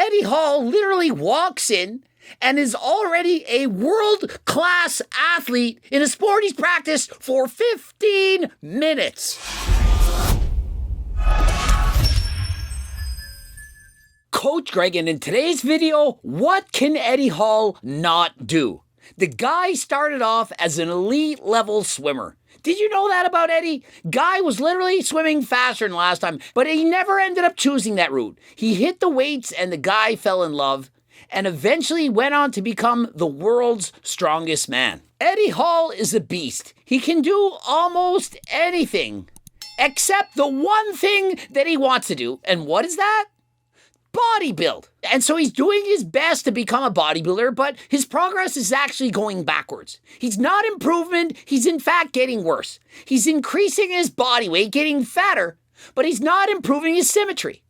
Eddie Hall literally walks in and is already a world-class athlete in a sport he's practiced for 15 minutes. Coach Greg, and in today's video, what can Eddie Hall not do? The guy started off as an elite level swimmer. Did you know that about Eddie? Guy was literally swimming faster than last time, but he never ended up choosing that route. He hit the weights and the guy fell in love and eventually went on to become the world's strongest man. Eddie Hall is a beast. He can do almost anything except the one thing that he wants to do. And what is that? Bodybuild. And so he's doing his best to become a bodybuilder, but his progress is actually going backwards. He's not improving, he's in fact getting worse. He's increasing his body weight, getting fatter, but he's not improving his symmetry.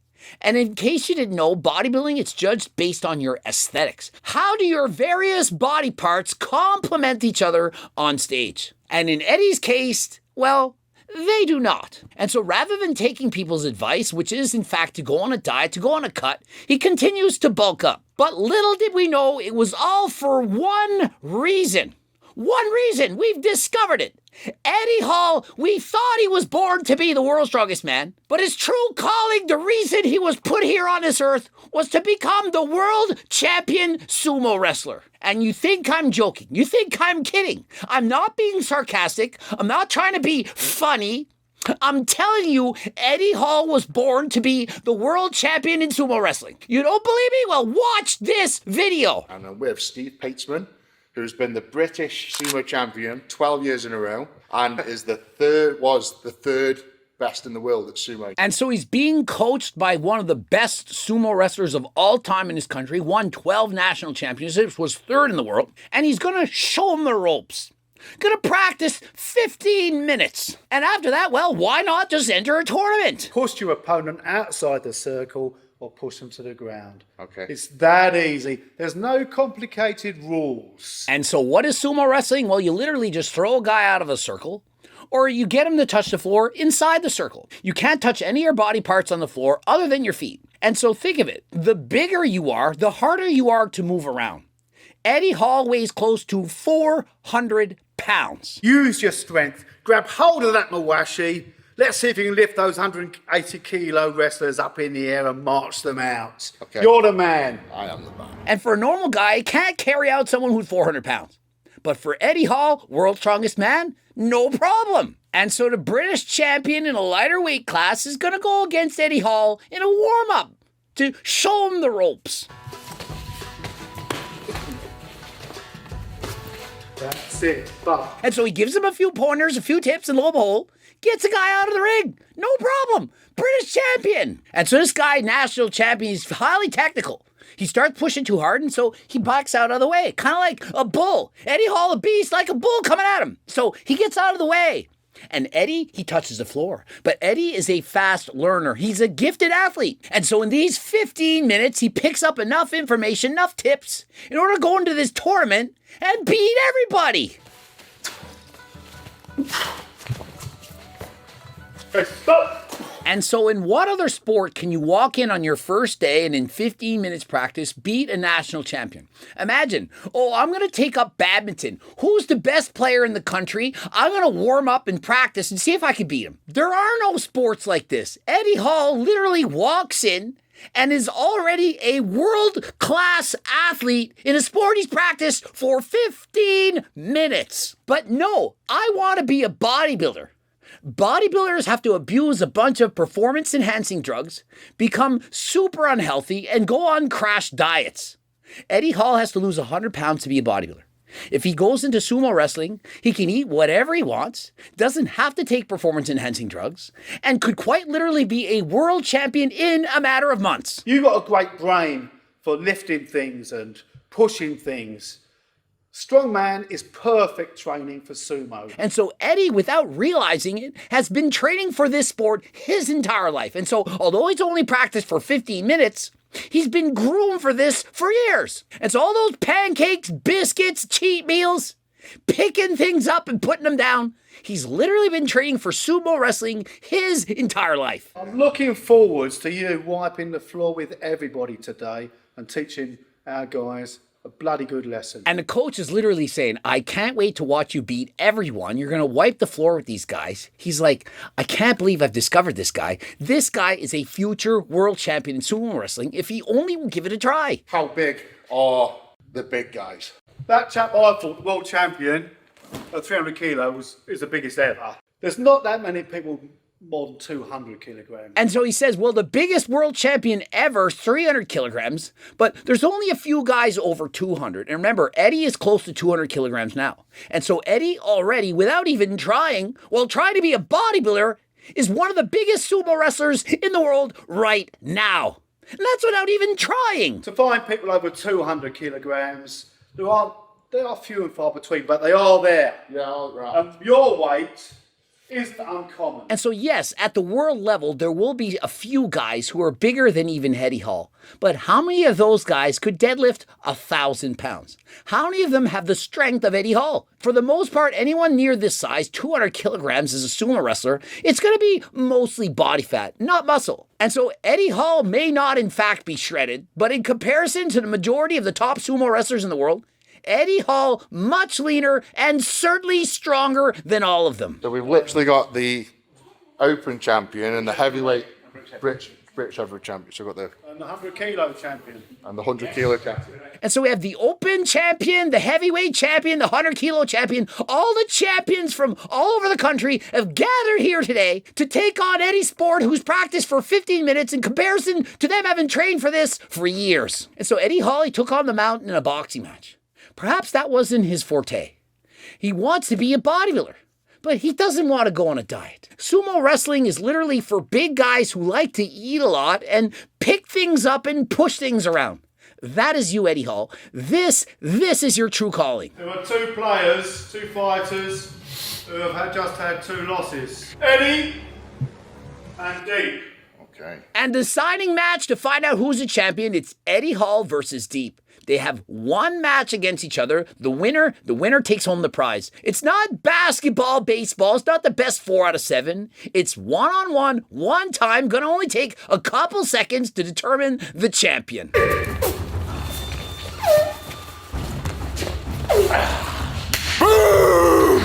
And in case you didn't know, bodybuilding, it's judged based on your aesthetics. How do your various body parts complement each other on stage? And in Eddie's case, well, they do not. And so rather than taking people's advice, which is in fact to go on a diet, to go on a cut, he continues to bulk up. But little did we know it was all for one reason. One reason. We've discovered it. Eddie Hall, we thought he was born to be the world's strongest man, but his true calling, the reason he was put here on this earth, was to become the world champion sumo wrestler. And you think I'm joking. You think I'm kidding. I'm not being sarcastic. I'm not trying to be funny. I'm telling you, Eddie Hall was born to be the world champion in sumo wrestling. You don't believe me? Well, watch this video. And I'm with Steve Pageman, who's been the British sumo champion 12 years in a row and was the third best in the world at sumo. And so he's being coached by one of the best sumo wrestlers of all time in his country, won 12 national championships, was third in the world, and he's going to show him the ropes. Going to practice 15 minutes. And after that, well, why not just enter a tournament? Push your opponent outside the circle or push them to the ground. Okay. It's that easy. There's no complicated rules. And so what is sumo wrestling? Well, you literally just throw a guy out of a circle, or you get him to touch the floor inside the circle. You can't touch any of your body parts on the floor other than your feet. And so think of it. The bigger you are, the harder you are to move around. Eddie Hall weighs close to 400 pounds. Use your strength. Grab hold of that mawashi. Let's see if you can lift those 180 kilo wrestlers up in the air and march them out. Okay. You're the man. I am the man. And for a normal guy, he can't carry out someone who's 400 pounds. But for Eddie Hall, world's strongest man, no problem. And so the British champion in a lighter weight class is going to go against Eddie Hall in a warm-up to show him the ropes. That's it. But And so he gives him a few pointers, a few tips, and lo and behold, gets a guy out of the ring. No problem. British champion. And so this guy, national champion, he's highly technical. He starts pushing too hard, and so he backs out of the way. Kind of like a bull. Eddie Hall, a beast, like a bull coming at him. So he gets out of the way. And Eddie, he touches the floor. But Eddie is a fast learner. He's a gifted athlete. And so in these 15 minutes, he picks up enough information, enough tips, in order to go into this tournament and beat everybody. hey, stop. And so in what other sport can you walk in on your first day and in 15 minutes practice beat a national champion? Imagine, I'm going to take up badminton. Who's the best player in the country? I'm going to warm up and practice and see if I can beat him. There are no sports like this. Eddie Hall literally walks in and is already a world-class athlete in a sport he's practiced for 15 minutes. But no, I want to be a bodybuilder. Bodybuilders have to abuse a bunch of performance-enhancing drugs, become super unhealthy, and go on crash diets. Eddie Hall has to lose 100 pounds to be a bodybuilder. If he goes into sumo wrestling, he can eat whatever he wants, doesn't have to take performance-enhancing drugs, and could quite literally be a world champion in a matter of months. You got a great brain for lifting things and pushing things. Strongman is perfect training for sumo. And so Eddie, without realizing it, has been training for this sport his entire life. And so although he's only practiced for 15 minutes, he's been groomed for this for years. And so all those pancakes, biscuits, cheat meals, picking things up and putting them down. He's literally been training for sumo wrestling his entire life. I'm looking forwards to you wiping the floor with everybody today and teaching our guys a bloody good lesson. And the coach is literally saying, I can't wait to watch you beat everyone. You're going to wipe the floor with these guys. He's like, I can't believe I've discovered this guy. This guy is a future world champion in sumo wrestling if he only will give it a try. How big are the big guys? That chap I thought, world champion at 300 kilos, is the biggest ever. There's not that many people more than 200 kilograms. And so he says, well, the biggest world champion ever is 300 kilograms, but there's only a few guys over 200. And remember, Eddie is close to 200 kilograms now. And so Eddie already, without even trying, while trying to be a bodybuilder, is one of the biggest sumo wrestlers in the world right now. And that's without even trying. To find people over 200 kilograms, they are few and far between, but they are there. Yeah, right. And your weight isn't uncommon. And so, yes, at the world level, there will be a few guys who are bigger than even Eddie Hall. But how many of those guys could deadlift 1,000 pounds? How many of them have the strength of Eddie Hall? For the most part, anyone near this size, 200 kilograms as a sumo wrestler, it's going to be mostly body fat, not muscle. And so Eddie Hall may not in fact be shredded, but in comparison to the majority of the top sumo wrestlers in the world, Eddie Hall, much leaner and certainly stronger than all of them. So we've literally got the Open champion and the heavyweight British heavyweight champion. So we've got And the 100 kilo champion. the 100 kilo champion. And so we have the Open champion, the heavyweight champion, the 100 kilo champion. All the champions from all over the country have gathered here today to take on Eddie Sport, who's practiced for 15 minutes in comparison to them having trained for this for years. And so Eddie Hall, he took on the mountain in a boxing match. Perhaps that wasn't his forte. He wants to be a bodybuilder, but he doesn't want to go on a diet. Sumo wrestling is literally for big guys who like to eat a lot and pick things up and push things around. That is you, Eddie Hall. This is your true calling. There were two players, two fighters, who have just had two losses. Eddie and Deep. Okay. And the deciding match to find out who's the champion, it's Eddie Hall versus Deep. They have one match against each other. The winner takes home the prize. It's not basketball, baseball. It's not the best 4 out of 7. It's one-on-one, one time, gonna only take a couple seconds to determine the champion. Boom!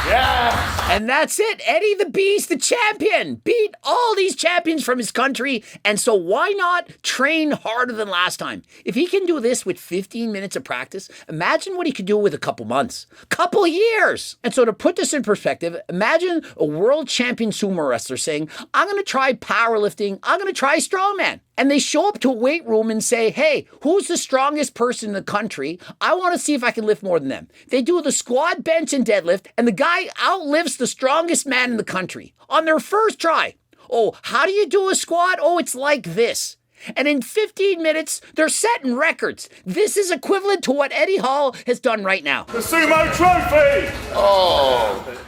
Yeah! And that's it. Eddie the Beast, the champion, beat all these champions from his country. And so why not train harder than last time? If he can do this with 15 minutes of practice, imagine what he could do with a couple months, couple years. And so to put this in perspective, imagine a world champion sumo wrestler saying, I'm going to try powerlifting. I'm going to try strongman. And they show up to a weight room and say, hey, who's the strongest person in the country? I want to see if I can lift more than them. They do the squat, bench, and deadlift, and the guy outlifts the strongest man in the country on their first try. Oh, how do you do a squat? Oh, it's like this. And in 15 minutes, they're setting records. This is equivalent to what Eddie Hall has done right now. The Sumo Trophy! Oh,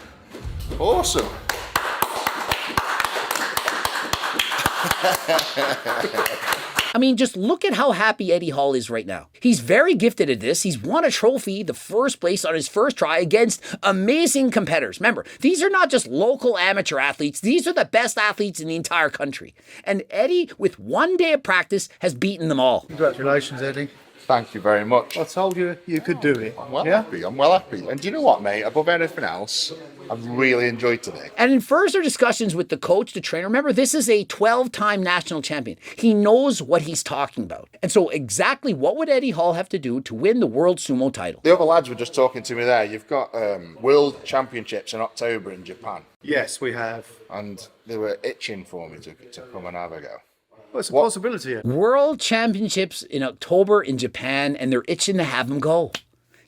awesome. I mean, just look at how happy Eddie Hall is right now. He's very gifted at this. He's won a trophy, the first place on his first try against amazing competitors. Remember, these are not just local amateur athletes. These are the best athletes in the entire country. And Eddie, with one day of practice, has beaten them all. Congratulations, Eddie. Thank you very much. I told you you could do it. I'm well happy. I'm well happy. And do you know what, mate? Above anything else, I've really enjoyed today. And in further discussions with the coach, the trainer, remember, this is a 12-time national champion. He knows what he's talking about. And so exactly what would Eddie Hall have to do to win the World Sumo title? The other lads were just talking to me there. You've got World Championships in October in Japan. Yes, we have. And they were itching for me to come and have a go. Well, it's a possibility. World Championships in October in Japan, and they're itching to have him go.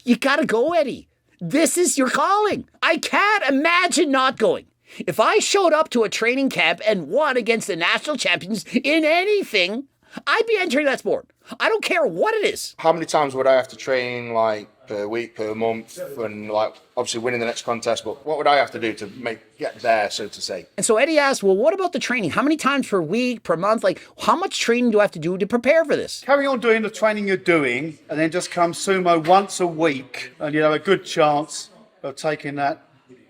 You gotta go, Eddie. This is your calling. I can't imagine not going. If I showed up to a training camp and won against the national champions in anything, I'd be entering that sport. I don't care what it is. How many times would I have to train, like, per week, per month, and, like, obviously winning the next contest, but what would I have to do to get there, so to say? And so Eddie asked, well, what about the training? How many times per week, per month? Like, how much training do I have to do to prepare for this? Carry on doing the training you're doing, and then just come sumo once a week, and you have a good chance of taking that,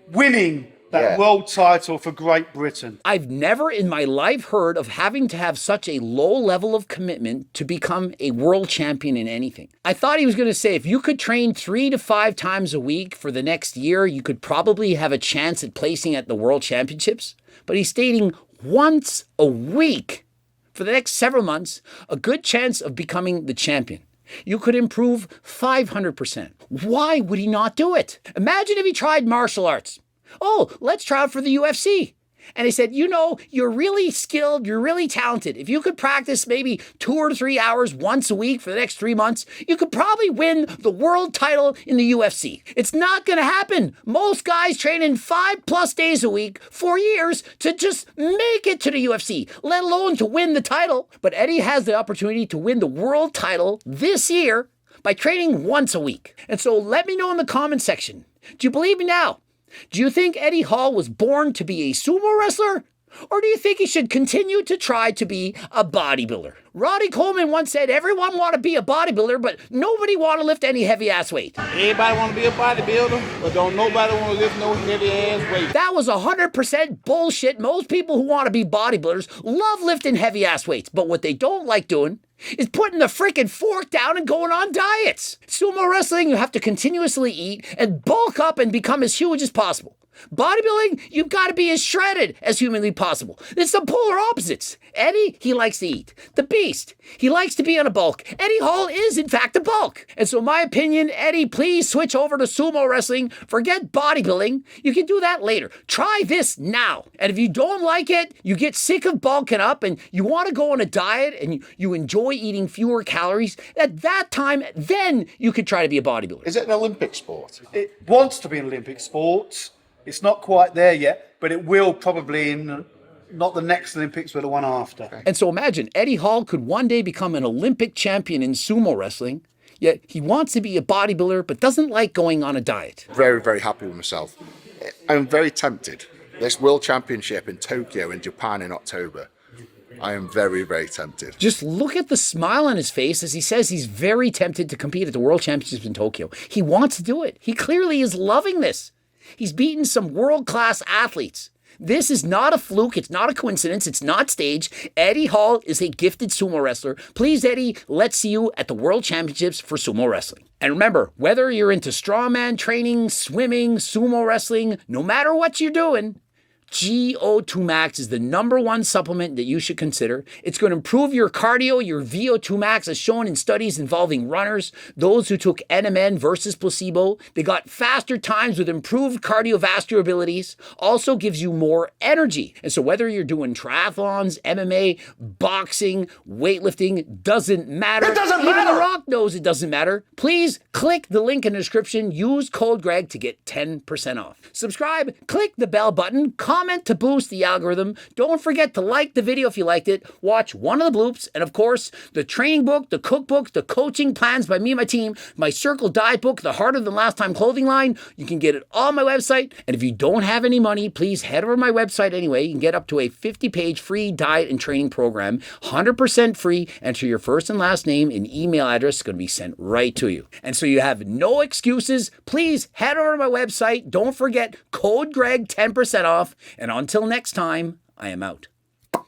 winning that world title for Great Britain. I've never in my life heard of having to have such a low level of commitment to become a world champion in anything. I thought he was going to say if you could train 3 to 5 times a week for the next year, you could probably have a chance at placing at the world championships. But he's stating once a week for the next several months, a good chance of becoming the champion. You could improve 500%. Why would he not do it? Imagine if he tried martial arts. Oh, let's try out for the UFC. And he said, you know, you're really skilled, you're really talented. If you could practice maybe 2 or 3 hours once a week for the next 3 months, you could probably win the world title in the UFC. It's not going to happen. Most guys train in 5+ days a week for years to just make it to the UFC, let alone to win the title. But Eddie has the opportunity to win the world title this year by training once a week. And so let me know in the comment section, do you believe me now? Do you think Eddie Hall was born to be a sumo wrestler? Or do you think he should continue to try to be a bodybuilder? Roddy Coleman once said everyone want to be a bodybuilder, but nobody want to lift any heavy ass weight. Everybody want to be a bodybuilder, but don't nobody want to lift no heavy ass weight. That was 100% bullshit. Most people who want to be bodybuilders love lifting heavy ass weights, but what they don't like doing is putting the freaking fork down and going on diets. Sumo wrestling, you have to continuously eat and bulk up and become as huge as possible. Bodybuilding, you've got to be as shredded as humanly possible. It's the polar opposites. Eddie, he likes to eat. The Beast, he likes to be on a bulk. Eddie Hall is, in fact, a bulk. And so my opinion, Eddie, please switch over to sumo wrestling. Forget bodybuilding. You can do that later. Try this now. And if you don't like it, you get sick of bulking up and you want to go on a diet and you enjoy eating fewer calories, at that time, then you could try to be a bodybuilder. Is it an Olympic sport? It wants to be an Olympic sport. It's not quite there yet, but it will probably in not the next Olympics, but the one after. And so imagine Eddie Hall could one day become an Olympic champion in sumo wrestling, yet he wants to be a bodybuilder but doesn't like going on a diet. Very, very happy with myself. I'm very tempted. This World Championship in Tokyo in Japan in October. I am very, very tempted. Just look at the smile on his face as he says he's very tempted to compete at the World Championships in Tokyo. He wants to do it. He clearly is loving this. He's beaten some world-class athletes. This is not a fluke. It's not a coincidence. It's not staged. Eddie Hall is a gifted sumo wrestler. Please, Eddie, let's see you at the World Championships for sumo wrestling. And remember, whether you're into strongman training, swimming, sumo wrestling, no matter what you're doing, GO2 Max is the #1 supplement that you should consider. It's going to improve your cardio, your VO2 Max, as shown in studies involving runners, those who took NMN versus placebo. They got faster times with improved cardiovascular abilities, also gives you more energy. And so whether you're doing triathlons, MMA, boxing, weightlifting, doesn't matter. It doesn't Even matter. The Rock knows it doesn't matter. Please click the link in the description. Use code Greg to get 10% off. Subscribe, click the bell button, comment to boost the algorithm. Don't forget to like the video if you liked it. Watch one of the bloops. And of course, the training book, the cookbook, the coaching plans by me and my team, my Circle Diet book, the Harder Than Last Time clothing line. You can get it on my website. And if you don't have any money, please head over to my website anyway. You can get up to a 50-page free diet and training program, 100% free. Enter your first and last name and email address. It's going to be sent right to you. And so you have no excuses. Please head over to my website. Don't forget code Greg, 10% off. And until next time, I am out.